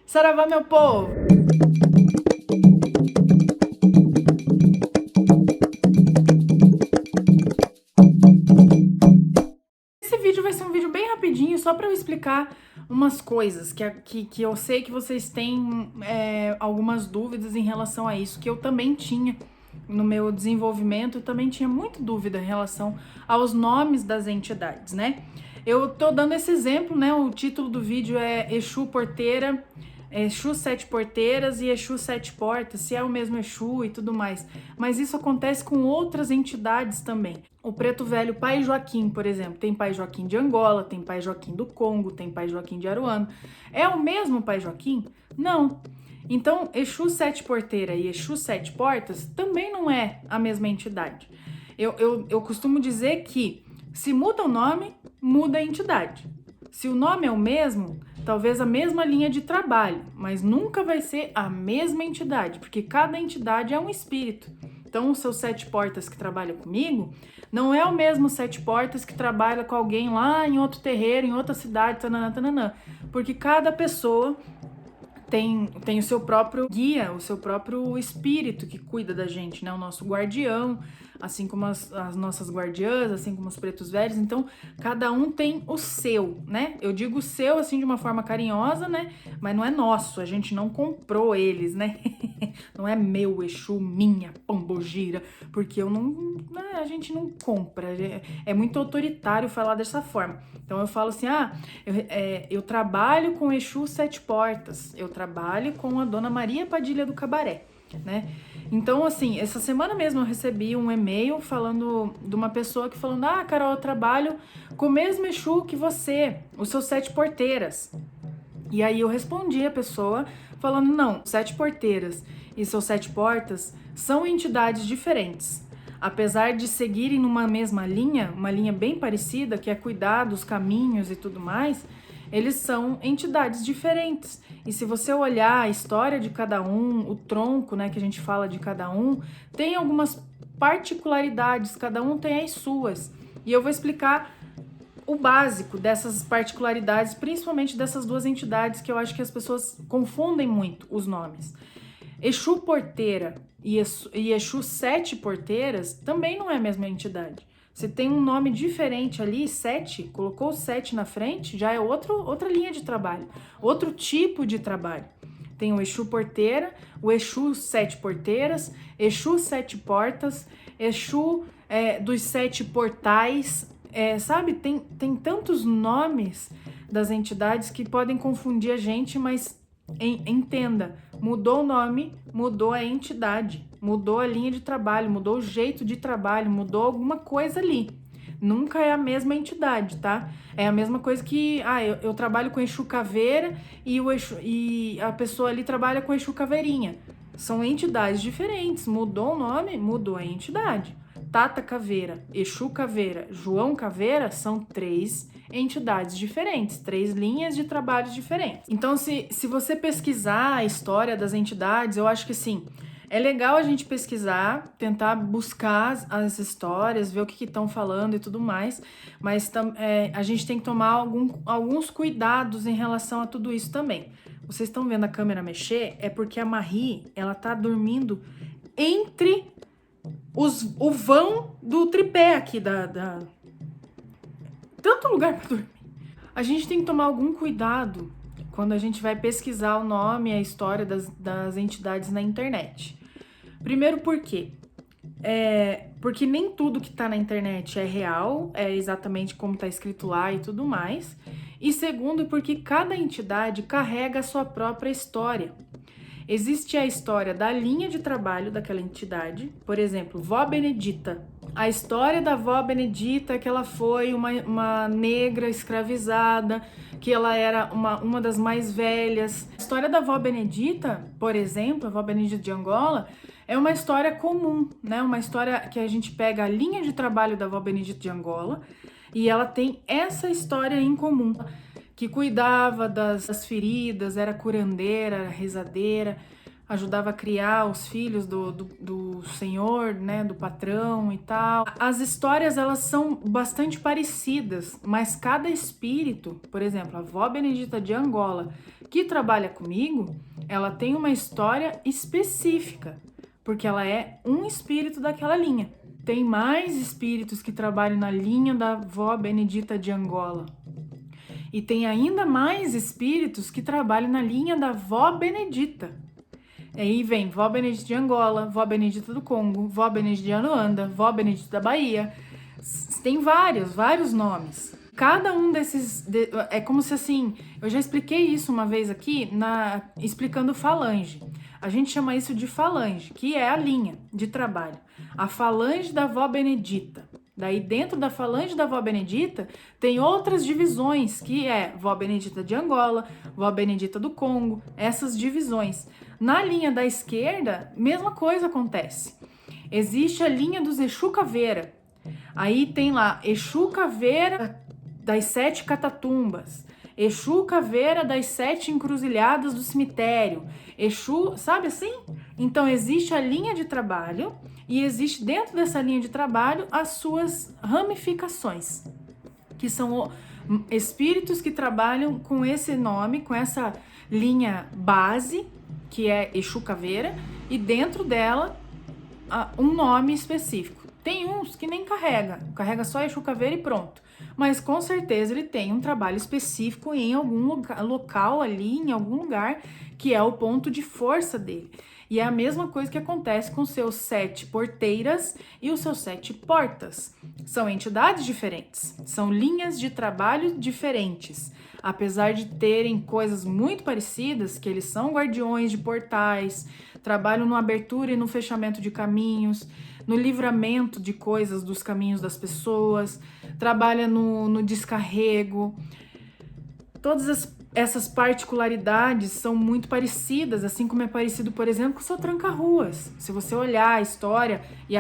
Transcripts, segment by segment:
Saravá, meu povo! Esse vídeo vai ser um vídeo bem rapidinho, só para eu explicar umas coisas que eu sei que vocês têm algumas dúvidas em relação a isso, que eu também tinha no meu desenvolvimento, eu também tinha muita dúvida em relação aos nomes das entidades, né? Eu tô dando esse exemplo, né? O título do vídeo é Exu Porteira, Exu Sete Porteiras e Exu Sete Portas, se é o mesmo Exu e tudo mais. Mas isso acontece com outras entidades também. O Preto Velho Pai Joaquim, por exemplo, tem Pai Joaquim de Angola, tem Pai Joaquim do Congo, tem Pai Joaquim de Aruanda. É o mesmo Pai Joaquim? Não. Então, Exu Sete Porteira e Exu Sete Portas também não é a mesma entidade. Eu costumo dizer que se muda o nome, muda a entidade. Se o nome é o mesmo, talvez a mesma linha de trabalho, mas nunca vai ser a mesma entidade, porque cada entidade é um espírito. Então, os seus sete portas que trabalham comigo, não é o mesmo sete portas que trabalha com alguém lá em outro terreiro, em outra cidade, tananã, tananã, porque cada pessoa tem o seu próprio guia, o seu próprio espírito que cuida da gente, né? O nosso guardião, assim como as nossas guardiãs, assim como os pretos velhos. Então, cada um tem o seu, né? Eu digo o seu, assim, de uma forma carinhosa, né? Mas não é nosso, a gente não comprou eles, né? Não é meu Exu, minha pombogira, porque eu não, né? A gente não compra. É muito autoritário falar dessa forma. Então, eu falo assim, eu trabalho com Exu Sete Portas, eu trabalho com a Dona Maria Padilha do Cabaré, né? Então, assim, essa semana mesmo eu recebi um e-mail falando de uma pessoa que falando, Carol, eu trabalho com o mesmo Exu que você, os seus sete porteiras. E aí eu respondi a pessoa falando, não, sete porteiras e seus sete portas são entidades diferentes. Apesar de seguirem numa mesma linha, uma linha bem parecida, que é cuidar dos caminhos e tudo mais, eles são entidades diferentes. E se você olhar a história de cada um, o tronco, né, que a gente fala de cada um, tem algumas particularidades, cada um tem as suas. E eu vou explicar o básico dessas particularidades, principalmente dessas duas entidades que eu acho que as pessoas confundem muito os nomes. Exu Porteira e Exu Sete Porteiras também não é a mesma entidade. Você tem um nome diferente ali, sete, colocou o sete na frente, já é outra linha de trabalho, outro tipo de trabalho. Tem o Exu Porteira, o Exu Sete Porteiras, Exu Sete Portas, Exu dos Sete Portais, sabe? Tem tantos nomes das entidades que podem confundir a gente, mas entenda, mudou o nome, mudou a entidade, mudou a linha de trabalho, mudou o jeito de trabalho, mudou alguma coisa ali. Nunca é a mesma entidade, tá? É a mesma coisa que, eu trabalho com Exu Caveira e a pessoa ali trabalha com Exu Caveirinha. São entidades diferentes, mudou o nome, mudou a entidade. Tata Caveira, Exu Caveira, João Caveira são três entidades diferentes, três linhas de trabalho diferentes. Então, se você pesquisar a história das entidades, eu acho que sim, é legal a gente pesquisar, tentar buscar as histórias, ver o que estão falando e tudo mais, mas a gente tem que tomar alguns cuidados em relação a tudo isso também. Vocês estão vendo a câmera mexer? É porque a Marie, ela tá dormindo entre o vão do tripé aqui tanto lugar para dormir. A gente tem que tomar algum cuidado quando a gente vai pesquisar o nome e a história das entidades na internet. Primeiro, por quê? Porque nem tudo que tá na internet é real, é exatamente como tá escrito lá e tudo mais. E segundo, porque cada entidade carrega a sua própria história. Existe a história da linha de trabalho daquela entidade, por exemplo, Vó Benedita. A história da Vó Benedita é que ela foi uma negra escravizada, que ela era uma das mais velhas. A história da Vó Benedita, por exemplo, a Vó Benedita de Angola, é uma história comum, né? Uma história que a gente pega a linha de trabalho da Vó Benedita de Angola e ela tem essa história em comum, que cuidava das feridas, era curandeira, era rezadeira. ajudava a criar os filhos do senhor, né, do patrão e tal. As histórias, elas são bastante parecidas, mas cada espírito, por exemplo, a vó Benedita de Angola, que trabalha comigo, ela tem uma história específica, porque ela é um espírito daquela linha. Tem mais espíritos que trabalham na linha da vó Benedita de Angola. E tem ainda mais espíritos que trabalham na linha da vó Benedita. Aí vem vó Benedita de Angola, vó Benedita do Congo, vó Benedita de Aruanda, vó Benedita da Bahia. Tem vários nomes. Cada um desses... é como se assim... Eu já expliquei isso uma vez aqui, explicando falange. A gente chama isso de falange, que é a linha de trabalho. A falange da vó Benedita. Daí dentro da falange da vó Benedita tem outras divisões, que é vó Benedita de Angola, vó Benedita do Congo, essas divisões. Na linha da esquerda, mesma coisa acontece. Existe a linha dos Exu Caveira. Aí tem lá Exu Caveira das 7 Catatumbas, Exu Caveira das 7 Encruzilhadas do Cemitério, Exu, sabe assim? Então existe a linha de trabalho e existe dentro dessa linha de trabalho as suas ramificações, que são espíritos que trabalham com esse nome, com essa linha base, que é Exu Caveira, e dentro dela um nome específico. Tem uns que nem carrega só Exu Caveira e pronto. Mas com certeza ele tem um trabalho específico em algum local ali, em algum lugar, que é o ponto de força dele. E é a mesma coisa que acontece com os seus 7 porteiras e os seus 7 portas. São entidades diferentes, são linhas de trabalho diferentes. Apesar de terem coisas muito parecidas, que eles são guardiões de portais, trabalham na abertura e no fechamento de caminhos, no livramento de coisas dos caminhos das pessoas, trabalha no descarrego. Todas essas particularidades são muito parecidas, assim como é parecido, por exemplo, com o seu tranca-ruas. Se você olhar a história e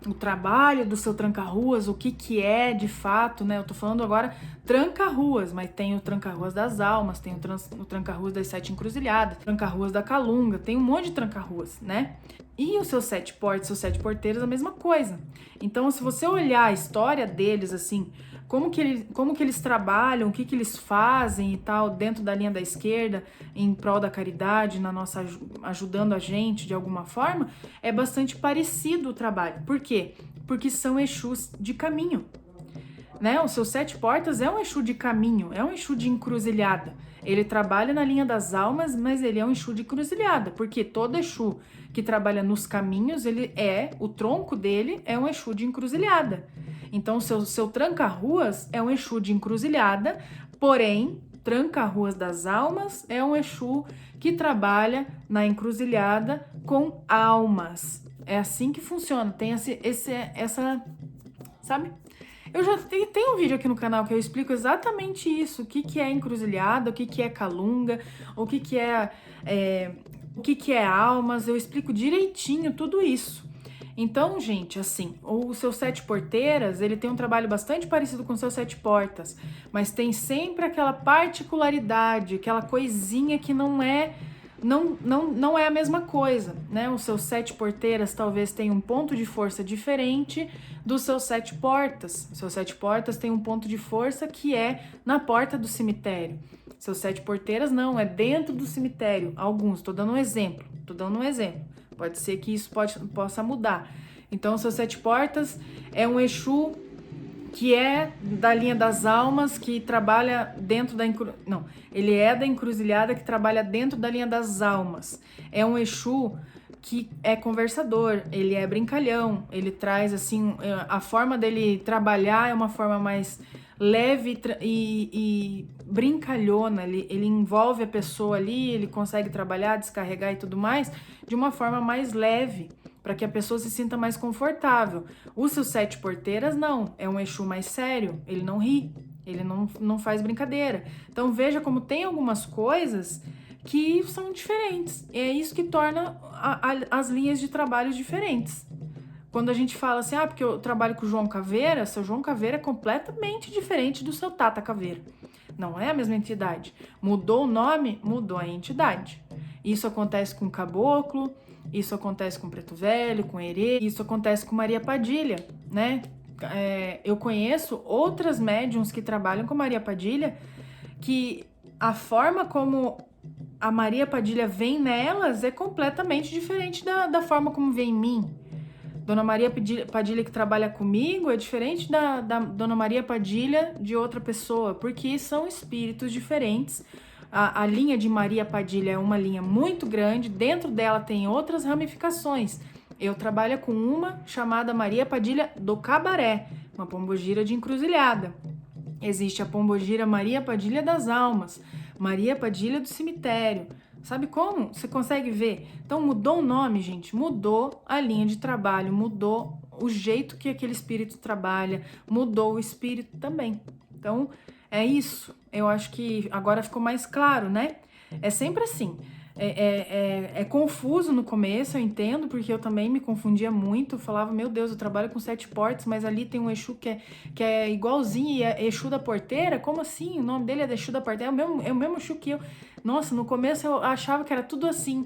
o trabalho do seu tranca-ruas, o que é de fato, né? Eu tô falando agora tranca-ruas, mas tem o tranca-ruas das almas, tem o tranca-ruas das 7 encruzilhadas, tranca-ruas da Calunga, tem um monte de tranca-ruas, né? E os seus 7 portas, seus 7 porteiros, a mesma coisa. Então, se você olhar a história deles, assim, como que eles trabalham, o que eles fazem e tal, dentro da linha da esquerda, em prol da caridade, ajudando a gente de alguma forma, é bastante parecido o trabalho. Por quê? Porque são Exus de caminho, né? Os seus 7 portas é um Exu de caminho, é um Exu de encruzilhada. Ele trabalha na linha das almas, mas ele é um Exu de encruzilhada, porque todo Exu que trabalha nos caminhos, o tronco dele é um Exu de encruzilhada. Então, o seu tranca-ruas é um Exu de encruzilhada, porém, tranca-ruas das almas é um Exu que trabalha na encruzilhada com almas. É assim que funciona, tem essa, sabe? Eu já tenho um vídeo aqui no canal que eu explico exatamente isso, o que é encruzilhada, o que é calunga, o que é almas, eu explico direitinho tudo isso. Então, gente, assim, o seu 7 porteiras, ele tem um trabalho bastante parecido com o seu 7 portas, mas tem sempre aquela particularidade, aquela coisinha que não é a mesma coisa, né? Os seus 7 porteiras talvez tenham um ponto de força diferente dos seus 7 portas. Os seus 7 portas têm um ponto de força que é na porta do cemitério. Seus 7 porteiras não, é dentro do cemitério. Alguns, tô dando um exemplo. Pode ser que isso possa mudar. Então, seus 7 portas é um Exu que é da linha das almas, que trabalha dentro da... Não, ele é da encruzilhada que trabalha dentro da linha das almas. É um Exu que é conversador, ele é brincalhão, ele traz, assim, a forma dele trabalhar é uma forma mais leve e brincalhona, ele envolve a pessoa ali, ele consegue trabalhar, descarregar e tudo mais de uma forma mais leve, para que a pessoa se sinta mais confortável. Os seus 7 porteiras, não. É um Exu mais sério, ele não ri, ele não faz brincadeira. Então veja como tem algumas coisas que são diferentes. É isso que torna as linhas de trabalho diferentes. Quando a gente fala assim, porque eu trabalho com o João Caveira, seu João Caveira é completamente diferente do seu Tata Caveira. Não é a mesma entidade. Mudou o nome, mudou a entidade. Isso acontece com caboclo, isso acontece com preto velho, com herê, isso acontece com Maria Padilha, né? Eu conheço outras médiums que trabalham com Maria Padilha, que a forma como a Maria Padilha vem nelas é completamente diferente da forma como vem em mim. Dona Maria Padilha que trabalha comigo é diferente da Dona Maria Padilha de outra pessoa, porque são espíritos diferentes. A linha de Maria Padilha é uma linha muito grande, dentro dela tem outras ramificações. Eu trabalho com uma chamada Maria Padilha do Cabaré, uma pombogira de encruzilhada. Existe a pombogira Maria Padilha das Almas, Maria Padilha do Cemitério. Sabe como? Você consegue ver? Então mudou o nome, gente, mudou a linha de trabalho, mudou o jeito que aquele espírito trabalha, mudou o espírito também. Então é isso. Eu acho que agora ficou mais claro, né? É sempre assim. É confuso no começo, eu entendo, porque eu também me confundia muito. Eu falava, meu Deus, eu trabalho com 7 portas, mas ali tem um Exu que é igualzinho e é Exu da Porteira? Como assim? O nome dele é Exu da Porteira? É o mesmo Exu que eu. Nossa, no começo eu achava que era tudo assim.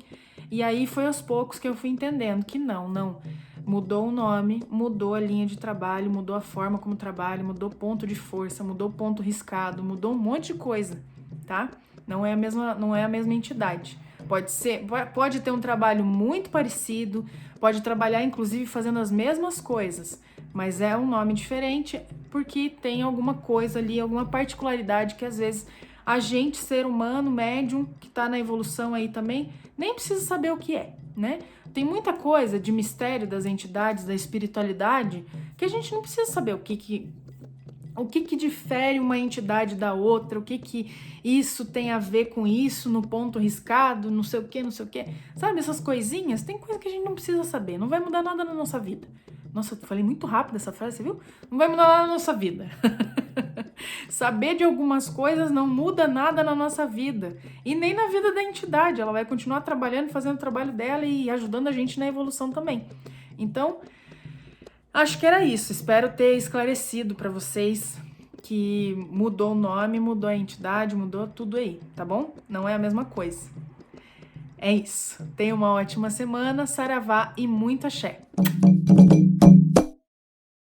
E aí foi aos poucos que eu fui entendendo que não. Mudou o nome, mudou a linha de trabalho, mudou a forma como trabalha, mudou ponto de força, mudou ponto riscado, mudou um monte de coisa, tá? Não é a mesma entidade. Pode ter um trabalho muito parecido, pode trabalhar inclusive fazendo as mesmas coisas, mas é um nome diferente porque tem alguma coisa ali, alguma particularidade que às vezes a gente, ser humano, médium, que tá na evolução aí também, nem precisa saber o que é, né? Tem muita coisa de mistério das entidades, da espiritualidade, que a gente não precisa saber o que difere uma entidade da outra, o que isso tem a ver com isso no ponto riscado, não sei o que. Sabe, essas coisinhas, tem coisa que a gente não precisa saber, não vai mudar nada na nossa vida. Nossa, eu falei muito rápido essa frase, você viu? Não vai mudar nada na nossa vida. Saber de algumas coisas não muda nada na nossa vida. E nem na vida da entidade. Ela vai continuar trabalhando, fazendo o trabalho dela e ajudando a gente na evolução também. Então, acho que era isso. Espero ter esclarecido para vocês que mudou o nome, mudou a entidade, mudou tudo aí, tá bom? Não é a mesma coisa. É isso. Tenha uma ótima semana, saravá e muito axé.